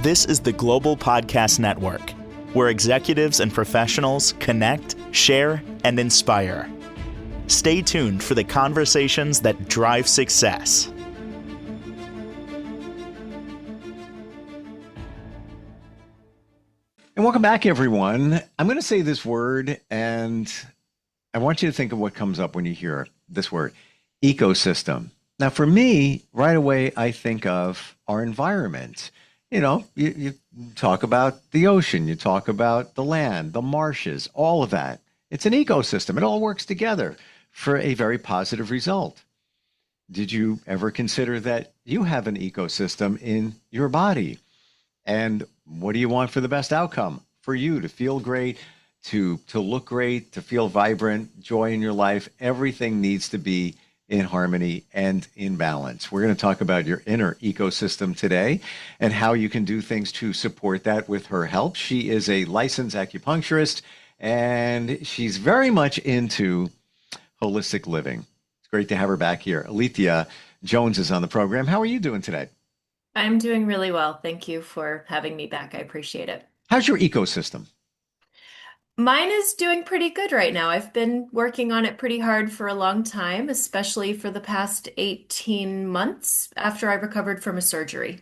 This is the Global Podcast Network, where executives and professionals connect, share, and inspire. Stay tuned for the conversations that drive success. And welcome back, everyone. I'm going to say this word, and I want you to think of what comes up when you hear this word, ecosystem. Now, for me, right away, I think of our environment. You talk about the ocean, you talk about the land, the marshes, all of that. It's an ecosystem. It all works together for a very positive result. Did you ever consider that you have an ecosystem in your body? And what do you want for the best outcome? For you to feel great, to look great, to feel vibrant, joy in your life. Everything needs to be in harmony and in balance. We're going to talk about your inner ecosystem today and how you can do things to support that with her help. She is a licensed acupuncturist, and she's very much into holistic living. It's great to have her back here. Alethea Jones is on the program. How are you doing today? I'm doing really well. Thank you for having me back. I appreciate it. How's your ecosystem? Mine is doing pretty good right now. I've been working on it pretty hard for a long time, especially for the past 18 months after I recovered from a surgery.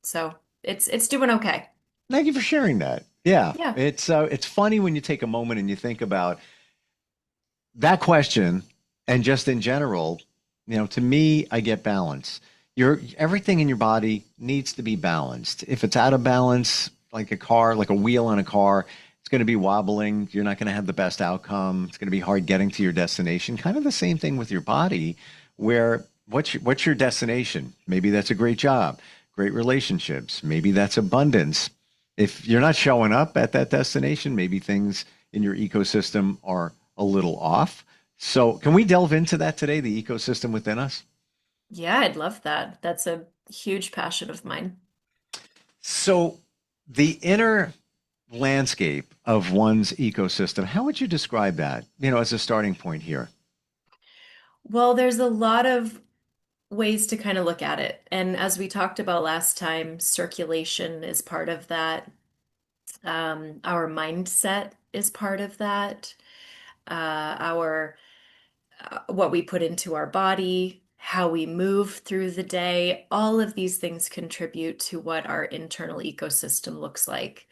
So it's doing okay. Thank you for sharing that. Yeah, Yeah. it's funny when you take a moment and you think about that question, and just in general, to me, I get balance. Everything in your body needs to be balanced. If it's out of balance, like a car, like a wheel on a car, it's going to be wobbling. You're not going to have the best outcome. It's going to be hard getting to your destination. Kind of the same thing with your body, where what's your destination? Maybe that's a great job, great relationships. Maybe that's abundance. If you're not showing up at that destination, maybe things in your ecosystem are a little off. So can we delve into that today, the ecosystem within us? Yeah, I'd love that. That's a huge passion of mine. So the inner landscape of one's ecosystem, how would you describe that, as a starting point here? Well, there's a lot of ways to kind of look at it. And as we talked about last time, circulation is part of that. Our mindset is part of that. Our what we put into our body, how we move through the day, all of these things contribute to what our internal ecosystem looks like.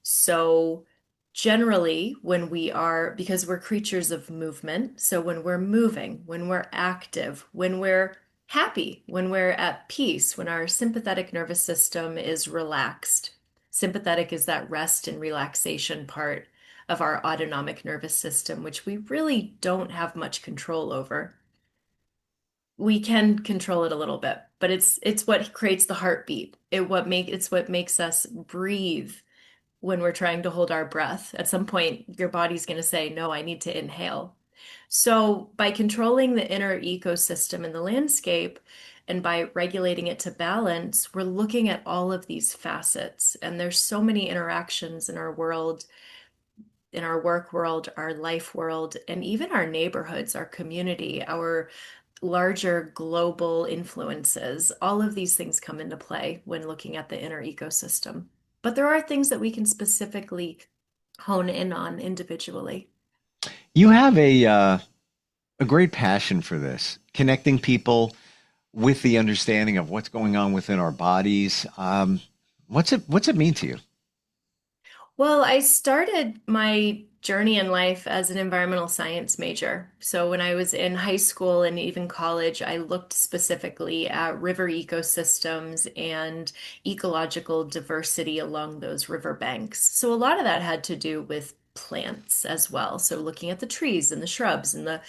So generally, because we're creatures of movement, so when we're moving, when we're active, when we're happy, when we're at peace, when our sympathetic nervous system is relaxed. Sympathetic is that rest and relaxation part of our autonomic nervous system, which we really don't have much control over. We can control it a little bit, but it's what creates the heartbeat. It's what makes us breathe when we're trying to hold our breath. At some point, your body's going to say, no, I need to inhale. So by controlling the inner ecosystem in the landscape and by regulating it to balance, we're looking at all of these facets. And there's so many interactions in our world, in our work world, our life world, and even our neighborhoods, our community, our larger global influences. All of these things come into play when looking at the inner ecosystem. But there are things that we can specifically hone in on individually. You have a great passion for this, connecting people with the understanding of what's going on within our bodies. What's it mean to you? Well, I started my journey in life as an environmental science major. So when I was in high school and even college, I looked specifically at river ecosystems and ecological diversity along those river banks. So a lot of that had to do with plants as well. So looking at the trees and the shrubs and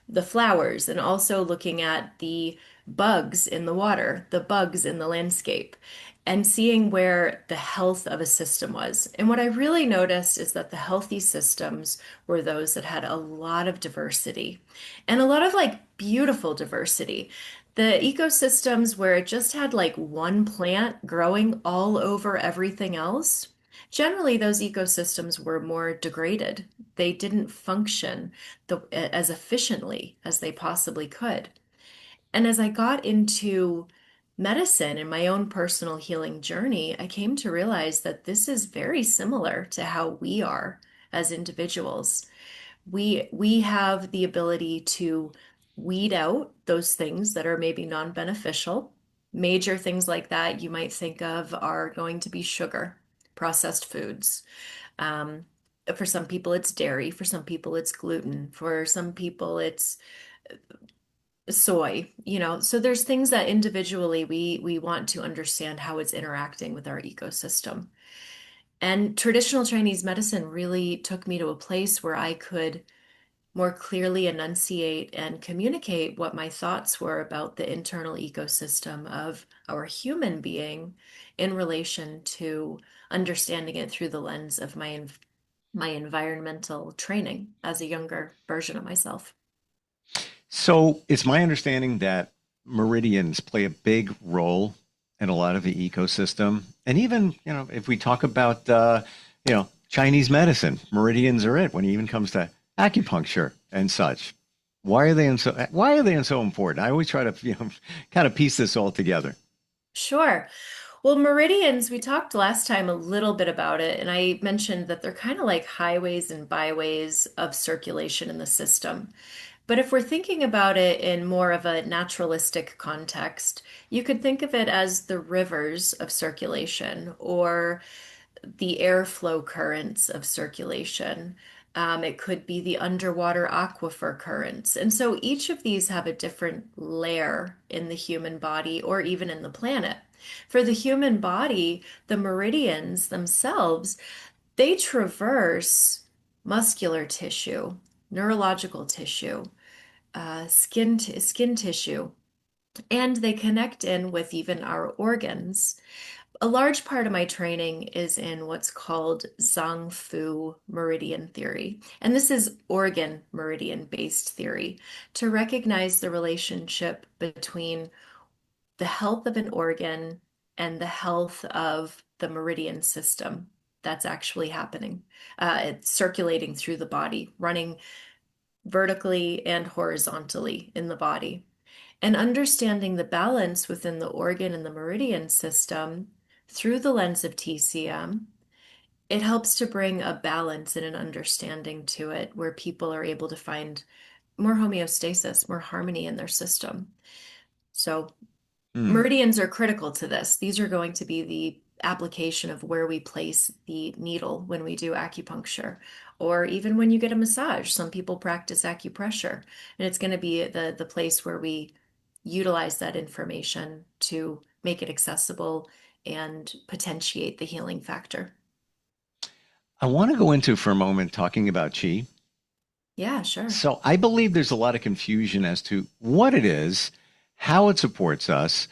the flowers, and also looking at the bugs in the water, the bugs in the landscape, and seeing where the health of a system was. And what I really noticed is that the healthy systems were those that had a lot of diversity and a lot of like beautiful diversity. The ecosystems where it just had like one plant growing all over everything else, generally those ecosystems were more degraded. They didn't function as efficiently as they possibly could. And as I got into medicine and my own personal healing journey, I came to realize that this is very similar to how we are as individuals. We have the ability to weed out those things that are maybe non-beneficial. Major things like that you might think of are going to be sugar, processed foods. Um, for some people, it's dairy. For some people, it's gluten. For some people, it's soy, So there's things that individually we want to understand how it's interacting with our ecosystem. And traditional Chinese medicine really took me to a place where I could more clearly enunciate and communicate what my thoughts were about the internal ecosystem of our human being in relation to understanding it through the lens of my environmental training as a younger version of myself. So it's my understanding that meridians play a big role in a lot of the ecosystem. And even, if we talk about, Chinese medicine, meridians are it when it even comes to acupuncture and such. Why are they so important? I always try to, kind of piece this all together. Sure. Well, meridians, we talked last time a little bit about it, and I mentioned that they're kind of like highways and byways of circulation in the system. But if we're thinking about it in more of a naturalistic context, you could think of it as the rivers of circulation or the airflow currents of circulation. It could be the underwater aquifer currents. And so each of these have a different layer in the human body or even in the planet. For the human body, the meridians themselves, they traverse muscular tissue, neurological tissue, skin tissue, and they connect in with even our organs. A large part of my training is in what's called Zhang Fu meridian theory. And this is organ meridian based theory to recognize the relationship between the health of an organ and the health of the meridian system that's actually happening. It's circulating through the body, running vertically and horizontally in the body. And understanding the balance within the organ and the meridian system through the lens of TCM, it helps to bring a balance and an understanding to it where people are able to find more homeostasis, more harmony in their system. So Hmm. meridians are critical to this. These are going to be the application of where we place the needle when we do acupuncture, or even when you get a massage. Some people practice acupressure, and it's going to be the place where we utilize that information to make it accessible and potentiate the healing factor. I want to go into for a moment talking about chi. Yeah, sure. So I believe there's a lot of confusion as to what it is, how it supports us,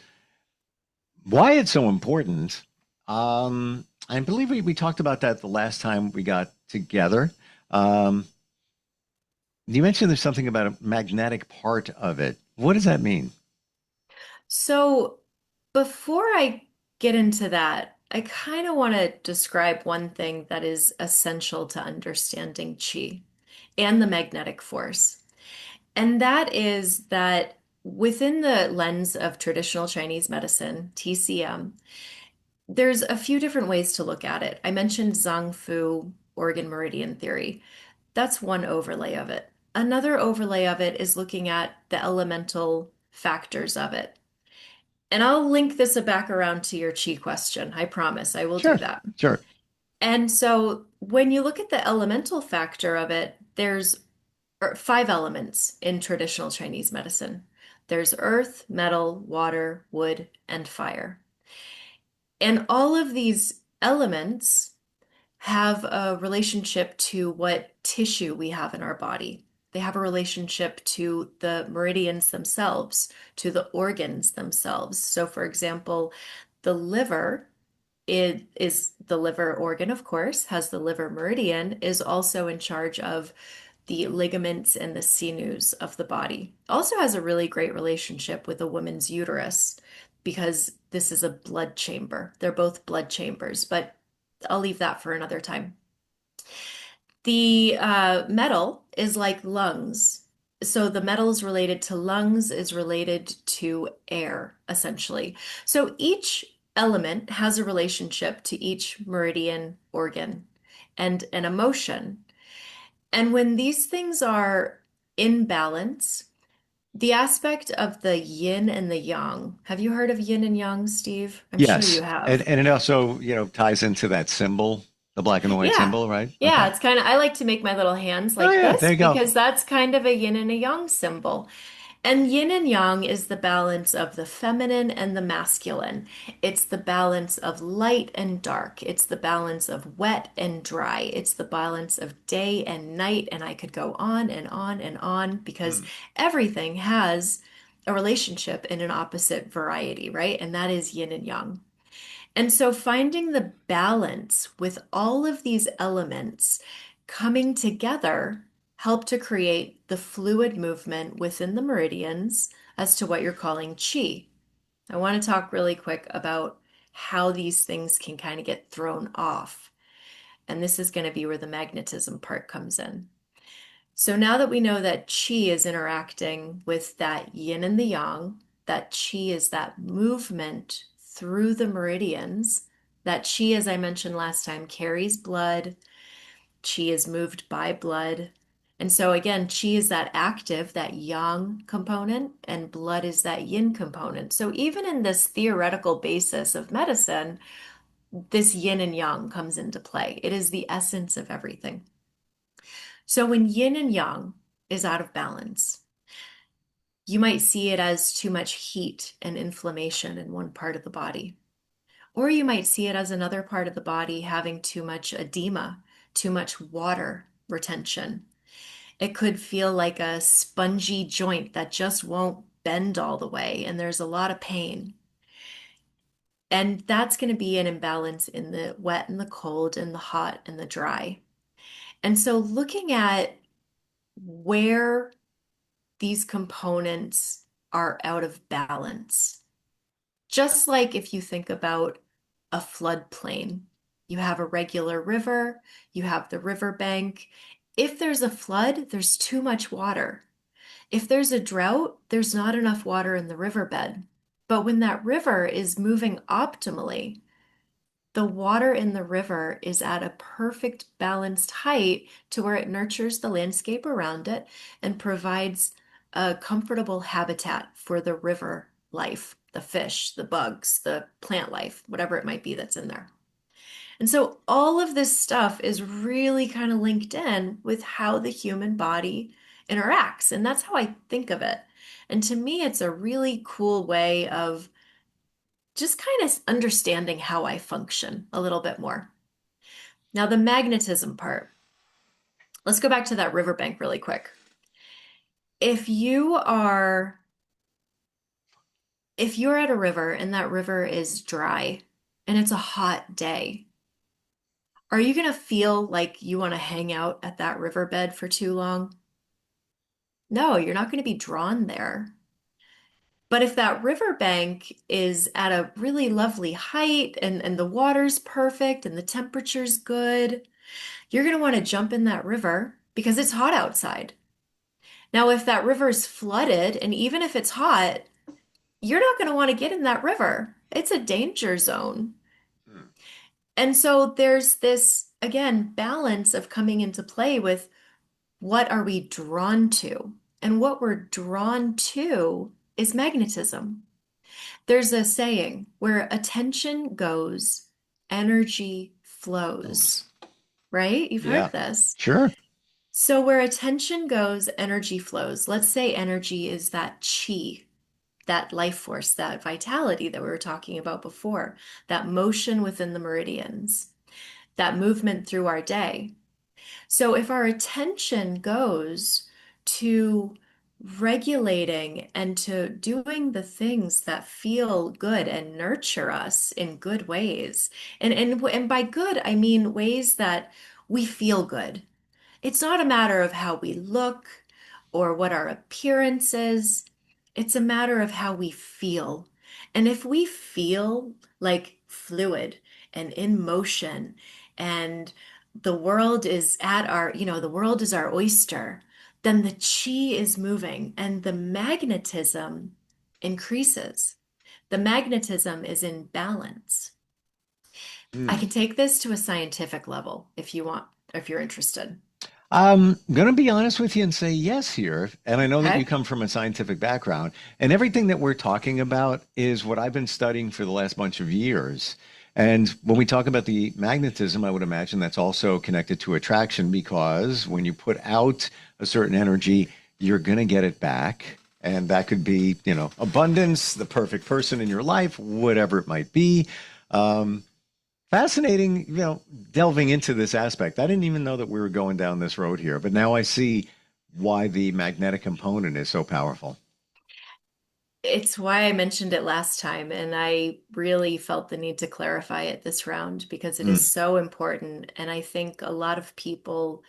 why it's so important. I believe we talked about that the last time we got together. Um, you mentioned there's something about a magnetic part of it. What does that mean? So before I get into that, I kind of want to describe one thing that is essential to understanding chi and the magnetic force. And that is that within the lens of traditional Chinese medicine, TCM, there's a few different ways to look at it. I mentioned Zhang Fu organ meridian theory. That's one overlay of it. Another overlay of it is looking at the elemental factors of it. And I'll link this back around to your chi question. I promise I will do Sure, that. sure. And so when you look at the elemental factor of it, there's five elements in traditional Chinese medicine. There's earth, metal, water, wood, and fire. And all of these elements have a relationship to what tissue we have in our body. They have a relationship to the meridians themselves, to the organs themselves. So, for example, the liver it is the liver organ, of course, has the liver meridian, is also in charge of the ligaments and the sinews of the body. Also has a really great relationship with a woman's uterus because this is a blood chamber. They're both blood chambers, but I'll leave that for another time. The metal is like lungs. So the metals related to lungs is related to air, essentially. So each element has a relationship to each meridian organ and an emotion. And when these things are in balance, the aspect of the yin and the yang. Have you heard of yin and yang, Steve? I'm sure you Yes. And have. and it also, ties into that symbol, the black and the white Yeah. symbol, right? Yeah, Okay. it's kind of, I like to make my little hands Oh like yeah, there this you go. because that's kind of a yin and a yang symbol. And yin and yang is the balance of the feminine and the masculine. It's the balance of light and dark. It's the balance of wet and dry. It's the balance of day and night. And I could go on and on and on because Mm. everything has a relationship in an opposite variety, right? And that is yin and yang. And so finding the balance with all of these elements coming together help to create the fluid movement within the meridians as to what you're calling chi. I want to talk really quick about how these things can kind of get thrown off. And this is going to be where the magnetism part comes in. So now that we know that chi is interacting with that yin and the yang, that chi is that movement through the meridians, that chi, as I mentioned last time, carries blood, chi is moved by blood. And so again, chi is that active, that yang component, and blood is that yin component. So even in this theoretical basis of medicine, this yin and yang comes into play. It is the essence of everything. So when yin and yang is out of balance, you might see it as too much heat and inflammation in one part of the body. Or you might see it as another part of the body having too much edema, too much water retention. It could feel like a spongy joint that just won't bend all the way, and there's a lot of pain. And that's going to be an imbalance in the wet and the cold and the hot and the dry. And so looking at where these components are out of balance. Just like if you think about a floodplain, you have a regular river, you have the riverbank. If there's a flood, there's too much water. If there's a drought, there's not enough water in the riverbed. But when that river is moving optimally, the water in the river is at a perfect balanced height to where it nurtures the landscape around it and provides a comfortable habitat for the river life, the fish, the bugs, the plant life, whatever it might be that's in there. And so all of this stuff is really kind of linked in with how the human body interacts. And that's how I think of it. And to me, it's a really cool way of just kind of understanding how I function a little bit more. Now, the magnetism part. Let's go back to that riverbank really quick. If you are if you're at a river and that river is dry and it's a hot day, are you going to feel like you want to hang out at that riverbed for too long? No, you're not going to be drawn there. But if that riverbank is at a really lovely height and the water's perfect and the temperature's good, you're going to want to jump in that river because it's hot outside. Now, if that river's flooded, and even if it's hot, you're not going to want to get in that river. It's a danger zone. Hmm. And so there's this, again, balance of coming into play with what are we drawn to? And what we're drawn to is magnetism. There's a saying where attention goes, energy flows, Those. right? You've Yeah. heard this. Sure. So where attention goes, energy flows. Let's say energy is that chi, that life force, that vitality that we were talking about before, that motion within the meridians, that movement through our day. So if our attention goes to regulating and to doing the things that feel good and nurture us in good ways, and by good, I mean ways that we feel good. It's not a matter of how we look or what our appearance is. It's a matter of how we feel. And if we feel like fluid and in motion and the world is at our, the world is our oyster, then the chi is moving and the magnetism increases. The magnetism is in balance. I Hmm. can take this to a scientific level if you want, if you're interested. I'm going to be honest with you and say yes here. And I know that you Okay. come from a scientific background, and everything that we're talking about is what I've been studying for the last bunch of years. And when we talk about the magnetism, I would imagine that's also connected to attraction because when you put out a certain energy, you're going to get it back. And that could be, abundance, the perfect person in your life, whatever it might be. Um, Fascinating, delving into this aspect. I didn't even know that we were going down this road here, but now I see why the magnetic component is so powerful. It's why I mentioned it last time, and I really felt the need to clarify it this round because it is Mm. so important. And I think a lot of people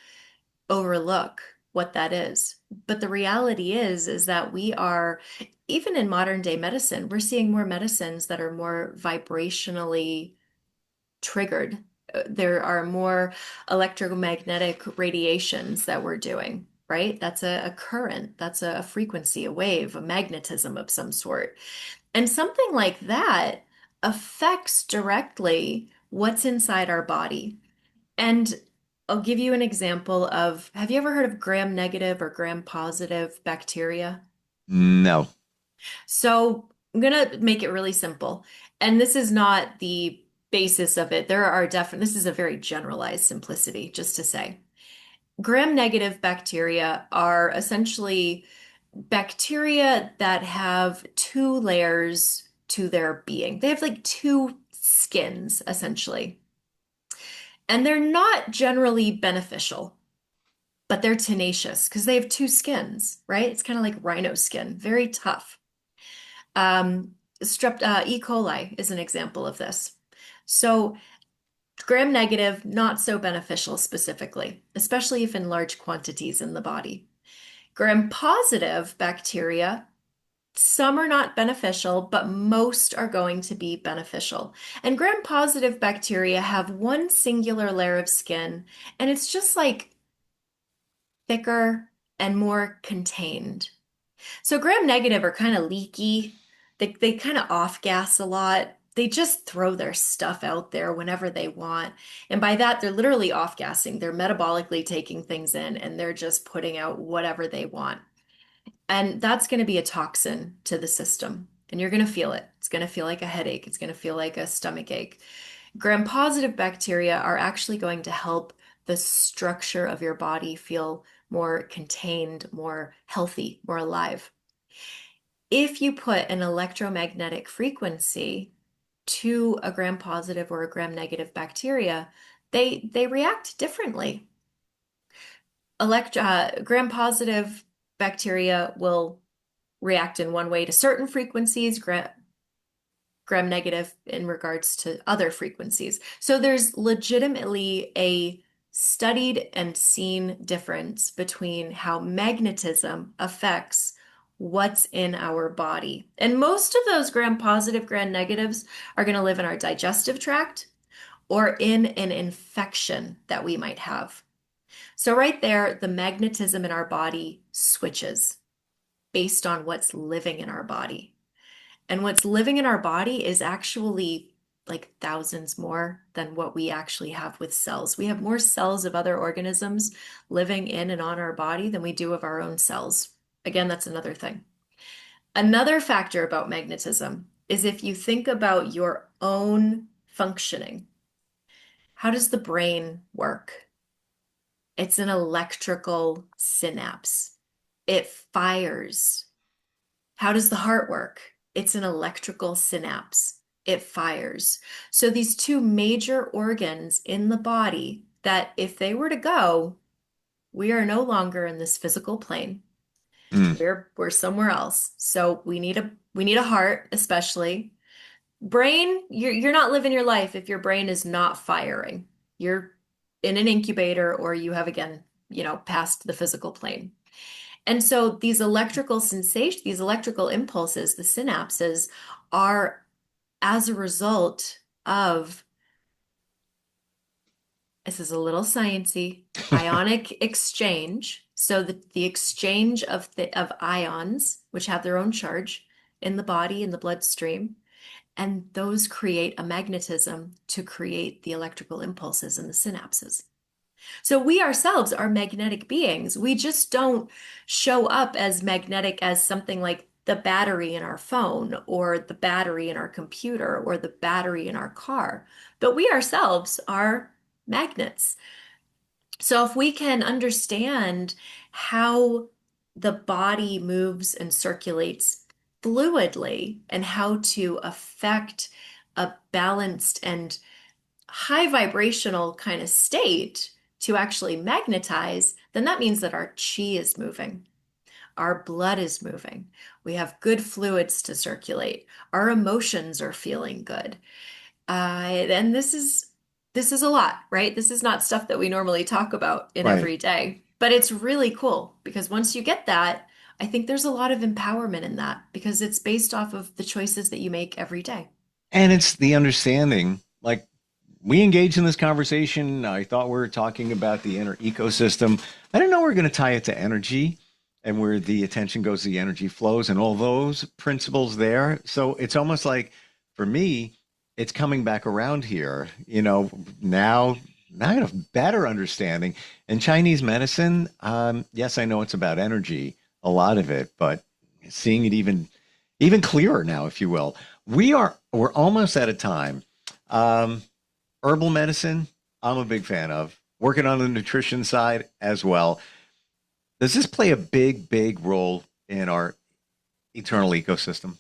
overlook what that is. But the reality is that we are, even in modern day medicine, we're seeing more medicines that are more vibrationally triggered. There are more electromagnetic radiations that we're doing, right? That's a current, that's a frequency, a wave, a magnetism of some sort. And something like that affects directly what's inside our body. And I'll give you an example of, have you ever heard of gram negative or gram positive bacteria? No. So I'm gonna make it really simple. And this is not the basis of it. There are definitely, this is a very generalized simplicity, just to say. Gram-negative bacteria are essentially bacteria that have two layers to their being. They have like two skins, essentially. And they're not generally beneficial, but they're tenacious because they have two skins, right? It's kind of like rhino skin, very tough. E. coli is an example of this. So, gram negative, not so beneficial specifically, especially if in large quantities in the body. Gram positive bacteria, some are not beneficial, but most are going to be beneficial. And gram positive bacteria have one singular layer of skin, and it's just like thicker and more contained. So gram negative are kind of leaky. They kind of off gas a lot. They just throw their stuff out there whenever they want. And by that, they're literally off gassing. They're metabolically taking things in and they're just putting out whatever they want. And that's going to be a toxin to the system. And you're going to feel it. It's going to feel like a headache. It's going to feel like a stomach ache. Gram-positive bacteria are actually going to help the structure of your body feel more contained, more healthy, more alive. If you put an electromagnetic frequency to a gram-positive or a gram-negative bacteria, they react differently. Gram-positive bacteria will react in one way to certain frequencies, gram negative in regards to other frequencies. So there's legitimately a studied and seen difference between how magnetism affects what's in our body. And most of those gram positive, gram negatives are going to live in our digestive tract or in an infection that we might have. So right there, the magnetism in our body switches based on what's living in our body. And what's living in our body is actually like thousands more than what we actually have with cells. We have more cells of other organisms living in and on our body than we do of our own cells. Again, that's another thing. Another factor about magnetism is if you think about your own functioning, how does the brain work? It's an electrical synapse. It fires. How does the heart work? It's an electrical synapse. It fires. So these two major organs in the body that if they were to go, we are no longer in this physical plane. Mm. We're somewhere else. So we need a heart, especially. Brain, you're not living your life if your brain is not firing. You're in an incubator or you have again, passed the physical plane. And so these electrical sensations, these electrical impulses, the synapses are as a result of This is a little sciencey. Ionic exchange. So the exchange of ions, which have their own charge in the body, in the bloodstream, and those create a magnetism to create the electrical impulses in the synapses. So we ourselves are magnetic beings. We just don't show up as magnetic as something like the battery in our phone or the battery in our computer or the battery in our car. But we ourselves are magnets. So if we can understand how the body moves and circulates fluidly and how to affect a balanced and high vibrational kind of state to actually magnetize, then that means that our chi is moving. Our blood is moving. We have good fluids to circulate. Our emotions are feeling good. And this is a lot, right? This is not stuff that we normally talk about in Right. every day, but it's really cool because once you get that, I think there's a lot of empowerment in that because it's based off of the choices that you make every day. And it's the understanding, like we engaged in this conversation. I thought we were talking about the inner ecosystem. I didn't know we are going to tie it to energy and where the attention goes, the energy flows, and all those principles there. So it's almost like for me, it's coming back around here, now. Now I have a better understanding. And Chinese medicine, yes, I know it's about energy, a lot of it, but seeing it even clearer now, if you will. We're almost at a time. Um, Herbal medicine, I'm a big fan of. Working on the nutrition side as well. Does this play a big role in our eternal ecosystem?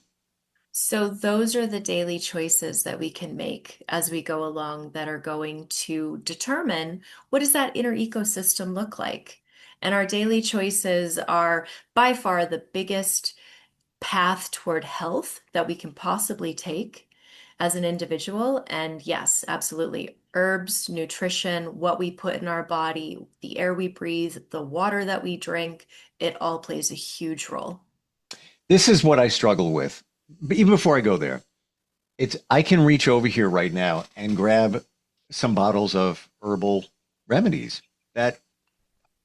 So those are the daily choices that we can make as we go along that are going to determine what does that inner ecosystem look like? And our daily choices are by far the biggest path toward health that we can possibly take as an individual. And yes, absolutely. Herbs, nutrition, what we put in our body, the air we breathe, the water that we drink, it all plays a huge role. This is what I struggle with. But even before I go there, it's I can reach over here right now and grab some bottles of herbal remedies that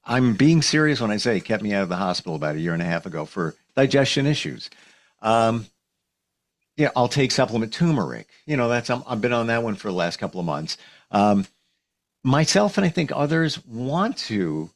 I'm being serious when I say kept me out of the hospital about a year and a half ago for digestion issues. Um, yeah, I'll take supplement turmeric. That's I've been on that one for the last couple of months. Um, Myself and I think others want to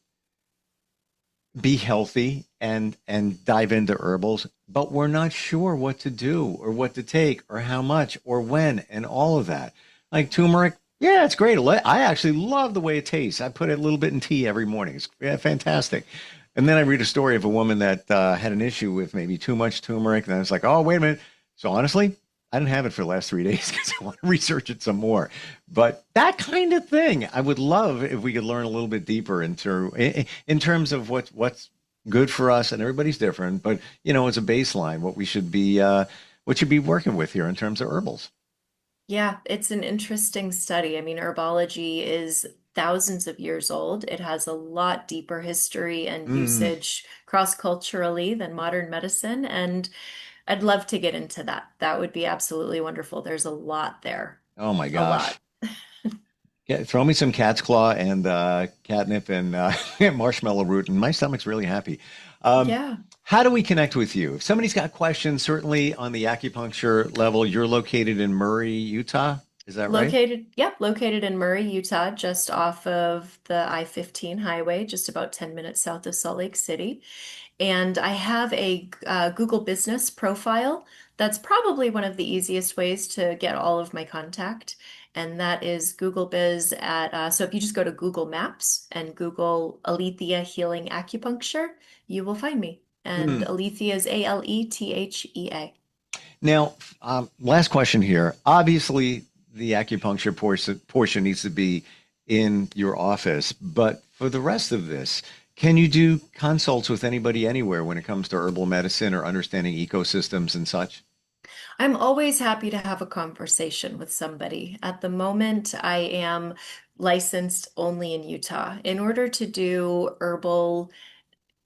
be healthy and dive into herbals, but we're not sure what to do or what to take or how much or when and all of that. Like turmeric, yeah, it's great. I actually love the way it tastes. I put a little bit in tea every morning. It's yeah, fantastic. And then I read a story of a woman that had an issue with maybe too much turmeric. And I was like, oh, wait a minute. So honestly, I didn't have it for the last 3 days because I want to research it some more. But that kind of thing, I would love if we could learn a little bit deeper in terms of what's good for us, and everybody's different. But as a baseline, what should be working with here in terms of herbals. Yeah, it's an interesting study. I mean, herbology is thousands of years old. It has a lot deeper history and Mm. usage cross-culturally than modern medicine. And I'd love to get into that. That would be absolutely wonderful. There's a lot there, Oh my a lot. gosh. Throw me some cat's claw and catnip and marshmallow root, and my stomach's really happy. Um, Yeah. how do we connect with you? If somebody's got questions, certainly on the acupuncture level, you're located in Murray, Utah. Is that right? Located in Murray, Utah, just off of the I-15 highway, just about 10 minutes south of Salt Lake City. And I have a Google business profile. That's probably one of the easiest ways to get all of my contact. And that is Google Biz so if you just go to Google Maps and Google Alethea Healing Acupuncture, you will find me. And Hmm. Alethea is Alethea. Now, last question here. Obviously, the acupuncture portion needs to be in your office, but for the rest of this, can you do consults with anybody anywhere when it comes to herbal medicine or understanding ecosystems and such? I'm always happy to have a conversation with somebody. At the moment, I am licensed only in Utah. In order to do herbal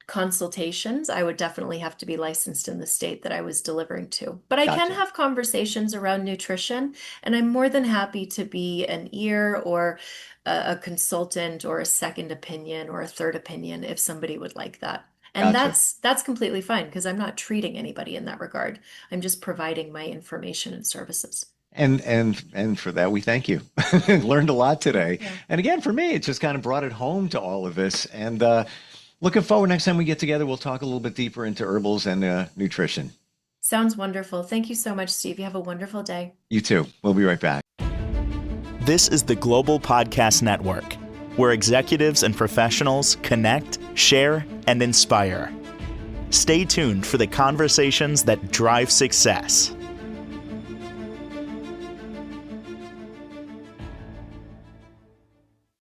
consultations, I would definitely have to be licensed in the state that I was delivering to. But I can Gotcha. have conversations around nutrition, and I'm more than happy to be an ear or a consultant or a second opinion or a third opinion if somebody would like that. And Gotcha. that's completely fine because I'm not treating anybody in that regard. I'm just providing my information and services. And for that we thank you. Learned a lot today. Yeah. And again, for me, it just kind of brought it home to all of this. And looking forward, next time we get together, we'll talk a little bit deeper into herbals and nutrition. Sounds wonderful. Thank you so much, Steve. You have a wonderful day. You too. We'll be right back. This is the Global Podcast Network, where executives and professionals connect, share, and inspire. Stay tuned for the conversations that drive success.